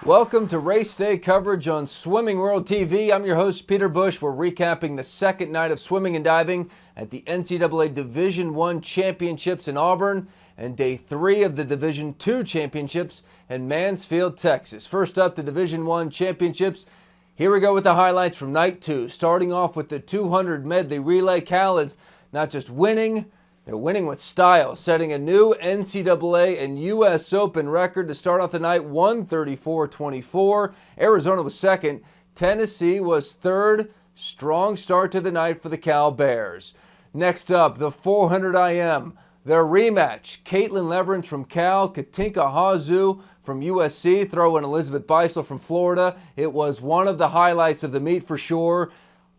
Welcome to Race Day coverage on Swimming World TV. I'm your host, Peter Bush. We're recapping the second night of swimming and diving at the NCAA Division I Championships in Auburn and day 3 of the Division II Championships in Mansfield, Texas. First up, the Division I Championships. Here we go with the highlights from night 2. Starting off with the 200 medley relay. Cal is not just winning, they're winning with style, setting a new NCAA and U.S. Open record to start off the night, 134.24. Arizona was second. Tennessee was third. Strong start to the night for the Cal Bears. Next up, the 400 IM. Their rematch, Caitlin Leverage from Cal, Katinka Hazu from USC, throw in Elizabeth Beisel from Florida. It was one of the highlights of the meet for sure.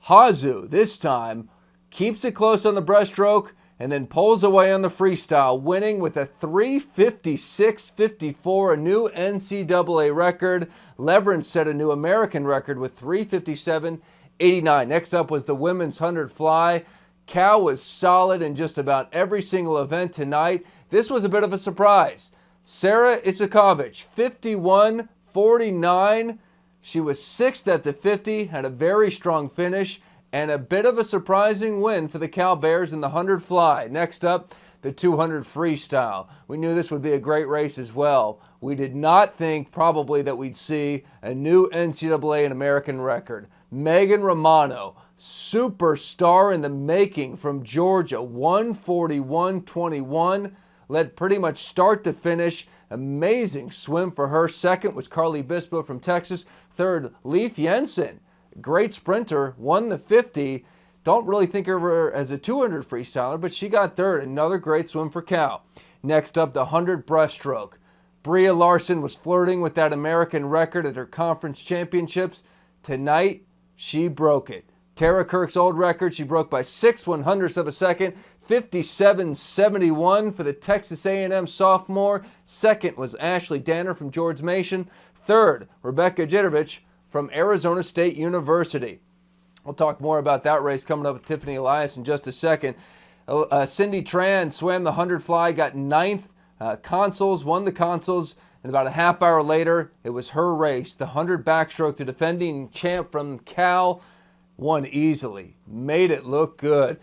Hazu, this time, keeps it close on the breaststroke, and then pulls away on the freestyle, winning with a 3:56.54, a new NCAA record. Leverage set a new American record with 3:57.89. Next up was the women's 100 fly. Cal was solid in just about every single event tonight. This was a bit of a surprise. Sarah Isakovic, 51.49. She was 6th at the 50, had a very strong finish, and a bit of a surprising win for the Cal Bears in the 100 fly. Next up, the 200 freestyle. We knew this would be a great race as well. We did not think probably that we'd see a new NCAA and American record. Megan Romano, superstar in the making from Georgia, 141.21, led pretty much start to finish. Amazing swim for her. Second was Carly Bispo from Texas. Third, Leif Jensen. Great sprinter, won the 50. Don't really think of her as a 200 freestyler, but she got third. Another great swim for Cal. Next up, the 100 breaststroke. Bria Larson was flirting with that American record at her conference championships. Tonight, she broke it. Tara Kirk's old record, she broke by 6/100ths of a second, 57.71 for the Texas A&M sophomore. Second was Ashley Danner from George Mason. Third, Rebecca Jitovic from Arizona State University. We'll talk more about that race coming up with Tiffany Ellis in just a second. Cindy Tran swam the 100 fly, got 9th consols, won the consols, and about a half hour later, it was her race. The 100 backstroke, the defending champ from Cal, won easily. Made it look good.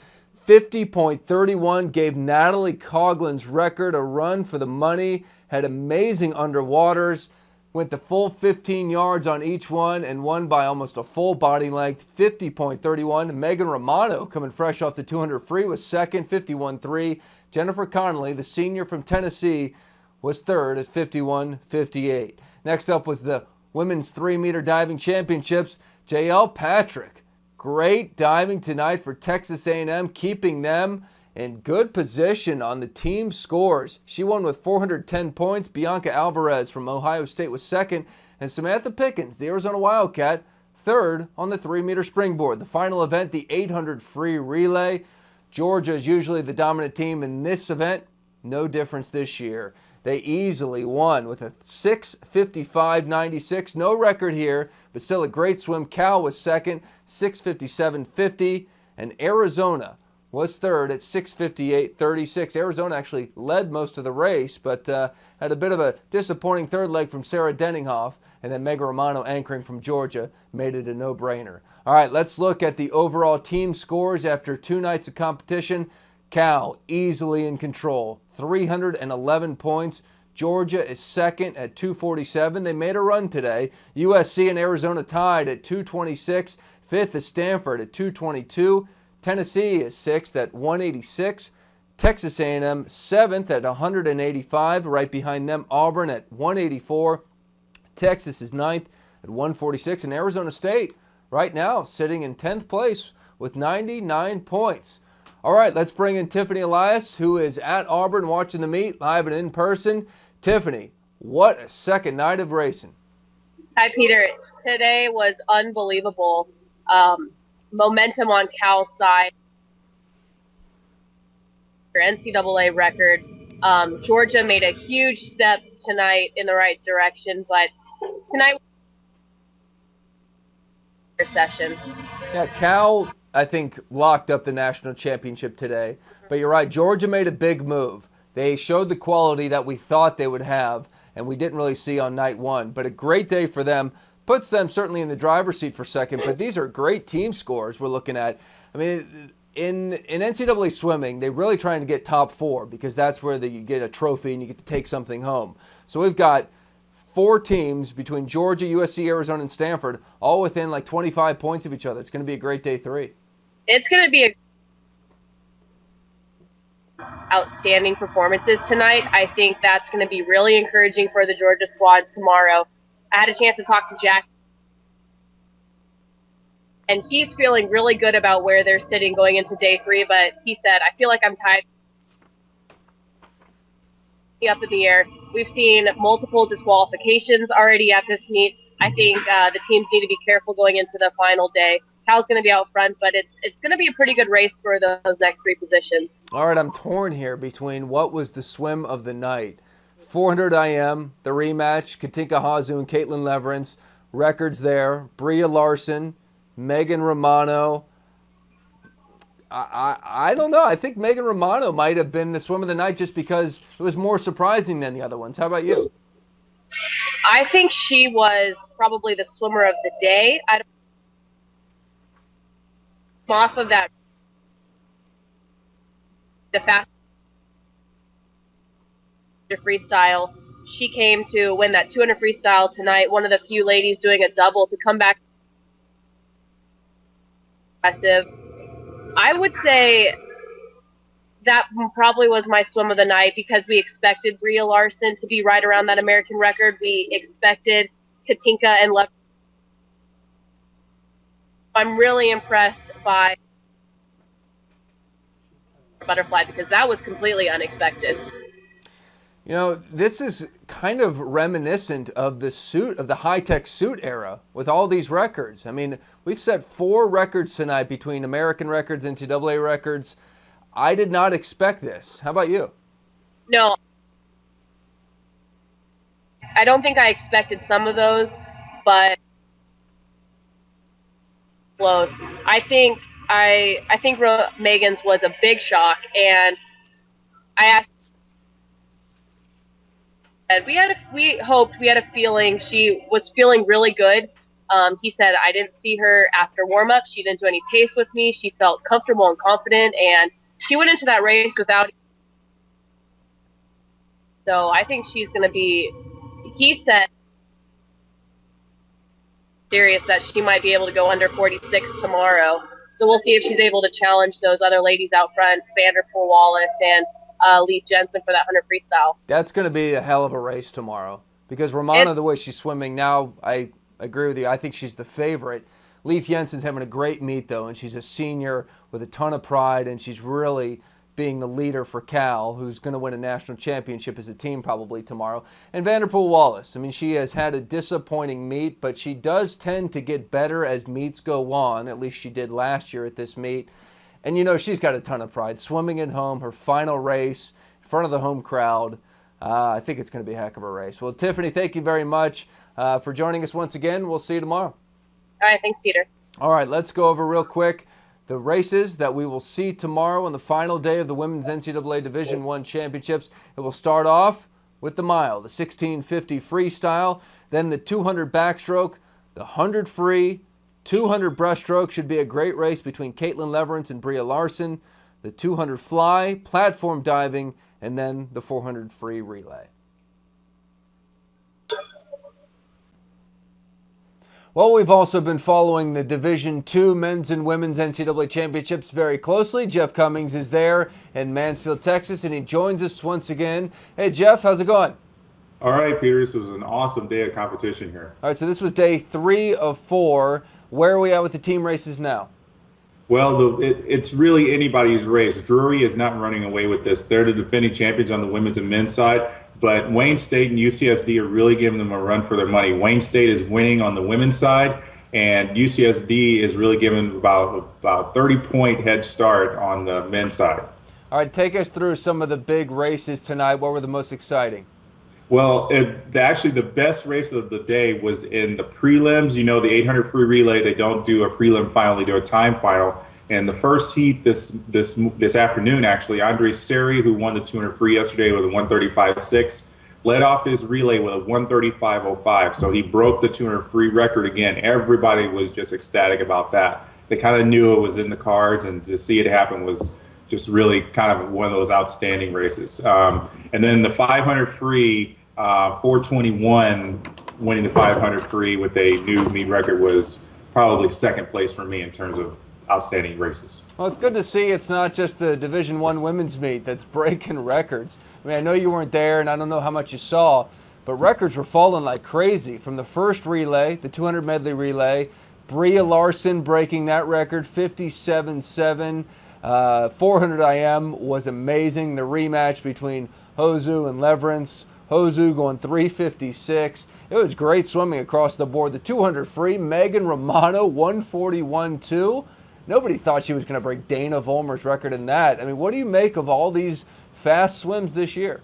50.31 gave Natalie Coughlin's record a run for the money. Had amazing underwaters. Went the full 15 yards on each one and won by almost a full body length, 50.31. Megan Romano, coming fresh off the 200 free, was second, 51.3. Jennifer Connolly, the senior from Tennessee, was third at 51.58. Next up was the women's 3-meter diving championships. JL Patrick, great diving tonight for Texas A&M, keeping them in good position on the team scores. She won with 410 points. Bianca Alvarez from Ohio State was second. And Samantha Pickens, the Arizona Wildcat, third on the 3-meter springboard. The final event, the 800 free relay. Georgia is usually the dominant team in this event. No difference this year. They easily won with a 6:55.96. No record here, but still a great swim. Cal was second, 6:57.50. And Arizona was third at 6:58.36. Arizona actually led most of the race, but had a bit of a disappointing third leg from Sarah Denninghoff, and then Megan Romano anchoring from Georgia made it a no-brainer. All right, let's look at the overall team scores after 2 nights of competition. Cal easily in control, 311 points. Georgia is second at 247. They made a run today. USC and Arizona tied at 226. Fifth is Stanford at 222. Tennessee is 6th at 186. Texas A&M 7th at 185. Right behind them, Auburn at 184. Texas is 9th at 146. And Arizona State right now sitting in 10th place with 99 points. All right, let's bring in Tiffany Ellis, who is at Auburn watching the meet live and in person. Tiffany, what a second night of racing. Hi, Peter. Today was unbelievable. Momentum on Cal's side. NCAA record. Georgia made a huge step tonight in the right direction, but tonight session. Yeah, Cal, I think, locked up the national championship today. But you're right, Georgia made a big move. They showed the quality that we thought they would have. and we didn't really see on night one. But a great day for them. Puts them certainly in the driver's seat for second, but these are great team scores we're looking at. I mean, in NCAA swimming, they're really trying to get top 4 because that's where you get a trophy and you get to take something home. So we've got 4 teams between Georgia, USC, Arizona, and Stanford, all within like 25 points of each other. It's going to be a great day 3. It's going to be outstanding performances tonight. I think that's going to be really encouraging for the Georgia squad tomorrow. I had a chance to talk to Jack, and he's feeling really good about where they're sitting going into day 3, but he said, I feel like I'm tied up in the air. We've seen multiple disqualifications already at this meet. I think the teams need to be careful going into the final day. Cal's going to be out front, but it's going to be a pretty good race for those next 3 positions. All right, I'm torn here between what was the swim of the night. 400 IM, the rematch, Katinka Hazu and Caitlin Leverance, records there. Bria Larson, Megan Romano. I don't know. I think Megan Romano might have been the swim of the night just because it was more surprising than the other ones. How about you? I think she was probably the swimmer of the day. Off of that, the fast freestyle, she came to win that 200 freestyle tonight. One of the few ladies doing a double to come back. Impressive. I would say that probably was my swim of the night because we expected Bria Larson to be right around that American record. We expected Katinka and Lev. I'm really impressed by butterfly because that was completely unexpected. You know, this is kind of reminiscent of the high-tech suit era with all these records. I mean, we've set 4 records tonight between American records, NCAA records. I did not expect this. How about you? No. I don't think I expected some of those, but close. I think Megan's was a big shock, and I asked. We had a feeling she was feeling really good. He said, I didn't see her after warm-up. She didn't do any pace with me. She felt comfortable and confident, and she went into that race without. So I think she's going to be, he said, serious that she might be able to go under 46 tomorrow. So we'll see if she's able to challenge those other ladies out front, Vanderpool Wallace and Leif Jensen for that 100 freestyle. That's going to be a hell of a race tomorrow because Romano, the way she's swimming now, I agree with you. I think she's the favorite. Leif Jensen's having a great meet, though, and she's a senior with a ton of pride, and she's really being the leader for Cal, who's going to win a national championship as a team probably tomorrow. And Vanderpool Wallace, I mean, she has had a disappointing meet, but she does tend to get better as meets go on. At least she did last year at this meet. And, you know, she's got a ton of pride. Swimming at home, her final race, in front of the home crowd. I think it's going to be a heck of a race. Well, Tiffany, thank you very much for joining us once again. We'll see you tomorrow. All right, thanks, Peter. All right, let's go over real quick the races that we will see tomorrow on the final day of the Women's NCAA Division I Championships. It will start off with the mile, the 1650 freestyle, then the 200 backstroke, the 100 free, 200 breaststroke should be a great race between Caitlin Leverance and Bria Larson, the 200 fly, platform diving, and then the 400 free relay. Well, we've also been following the Division II men's and women's NCAA championships very closely. Jeff Cummings is there in Mansfield, Texas, and he joins us once again. Hey, Jeff, how's it going? All right, Peter, this was an awesome day of competition here. All right, so this was day 3 of 4. Where are we at with the team races now? Well, it's really anybody's race. Drury is not running away with this. They're the defending champions on the women's and men's side, but Wayne State and UCSD are really giving them a run for their money. Wayne State is winning on the women's side, and UCSD is really giving about 30-point head start on the men's side. All right, take us through some of the big races tonight. What were the most exciting? Well, actually the best race of the day was in the prelims. You know, the 800 free relay, they don't do a prelim final, they do a time final. And the first heat this afternoon, actually, Andre Seri, who won the 200 free yesterday with a 135.6, led off his relay with a 1:35.05. So he broke the 200 free record again. Everybody was just ecstatic about that. They kind of knew it was in the cards, and to see it happen was just really kind of one of those outstanding races. And then the 500 free, 4:21, winning the 500 free with a new meet record was probably second place for me in terms of outstanding races. Well, it's good to see it's not just the Division I women's meet that's breaking records. I mean, I know you weren't there, and I don't know how much you saw, but records were falling like crazy. From the first relay, the 200 medley relay, Bria Larson breaking that record, 57.7. 400 IM was amazing. The rematch between Hozu and Leverance. Hozu going 3:56. It was great swimming across the board. The 200 free, Megan Romano, 1:41.2. Nobody thought she was going to break Dana Vollmer's record in that. I mean, what do you make of all these fast swims this year?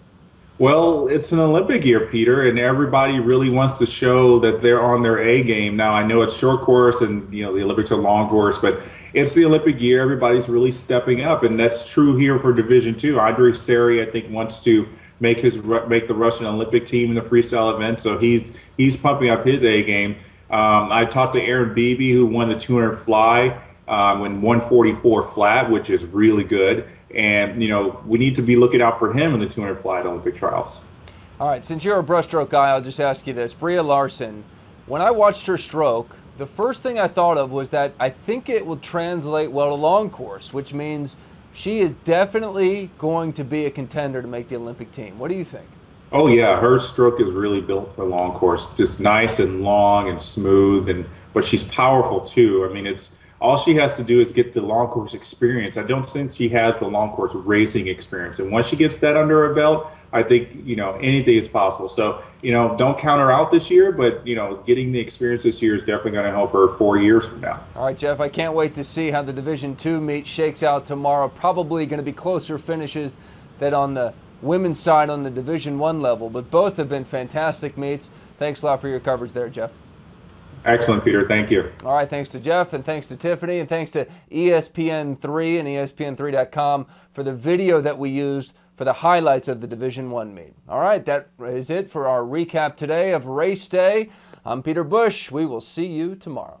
Well, it's an Olympic year, Peter, and everybody really wants to show that they're on their A game. Now, I know it's short course and, the Olympics are long course, but it's the Olympic year. Everybody's really stepping up, and that's true here for Division II. Andre Seri, I think, wants to make the Russian Olympic team in the freestyle event, so he's pumping up his A game. I talked to Aaron Beebe, who won the 200 fly, in 1:44 flat, which is really good. And, we need to be looking out for him in the 200 fly at Olympic trials. All right, since you're a breaststroke guy, I'll just ask you this. Bria Larson, when I watched her stroke, the first thing I thought of was that I think it will translate well to long course, which means she is definitely going to be a contender to make the Olympic team. What do you think? Oh, yeah, her stroke is really built for long course. Just nice and long and smooth, but she's powerful, too. I mean, all she has to do is get the long course experience. I don't think she has the long course racing experience. And once she gets that under her belt, I think, anything is possible. So, don't count her out this year, but, getting the experience this year is definitely going to help her 4 years from now. All right, Jeff, I can't wait to see how the Division II meet shakes out tomorrow. Probably going to be closer finishes than on the women's side on the Division I level, but both have been fantastic meets. Thanks a lot for your coverage there, Jeff. Excellent, Peter. Thank you. All right, thanks to Jeff, and thanks to Tiffany, and thanks to ESPN3 and ESPN3.com for the video that we used for the highlights of the Division I meet. All right, that is it for our recap today of race day. I'm Peter Bush. We will see you tomorrow.